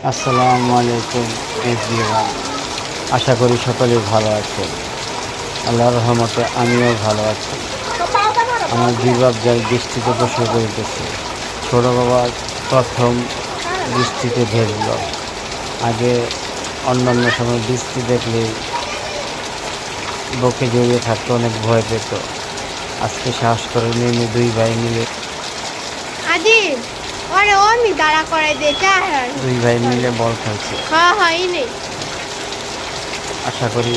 আসসালামু আলাইকুম এভরিওয়ান। আশা করি সকলেই ভালো আছেন। আল্লাহর রহমতে আমিও ভালো আছি। আমার জিবাব যাই বৃষ্টিতে বসে করিতেছে। ছোট বাবা প্রথম বৃষ্টিতে ভেজল। আগে অন্যান্য সময় বৃষ্টি দেখলে বুকে জড়িয়ে থাকতে অনেক ভয় পেত। আজকে সাহস করে নেমে দুই ভাই মিলে বল খেলছে। আশা করি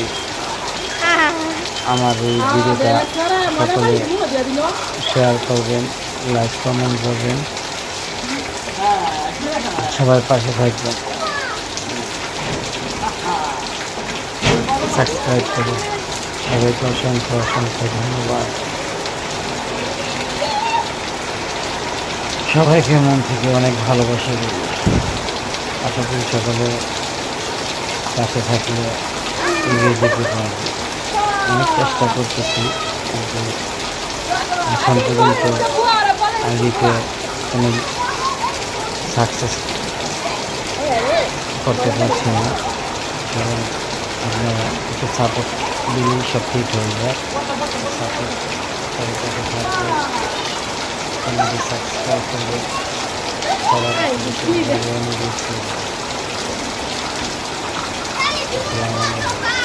আমার এই ভিডিওটা সকলে শেয়ার করবেন, লাইক কমেন্ট করবেন, সবার পাশে থাকবেন, সাবস্ক্রাইব করুন। সবাইকে অসংখ্য অসংখ্য ধন্যবাদ। সবাইকে মন থেকে অনেক ভালোবাসা দিই। আশা করি সকলে পাশে থাকলে এগিয়ে যেতে পারবে। অনেক চেষ্টা করতেছি, কিন্তু এখন পর্যন্ত আইডিতে কোনো সাকসেস করতে পারছি না। কারণ আপনারা একটু সাপোর্ট দিলেই সব ঠিক হয়ে যায়। সাপোর্ট করে পাশে থাকবে, চ্যানেলটি সাবস্ক্রাইব করবে, সবার অনুরোধ করবে। আসসালামু আলাইকুম।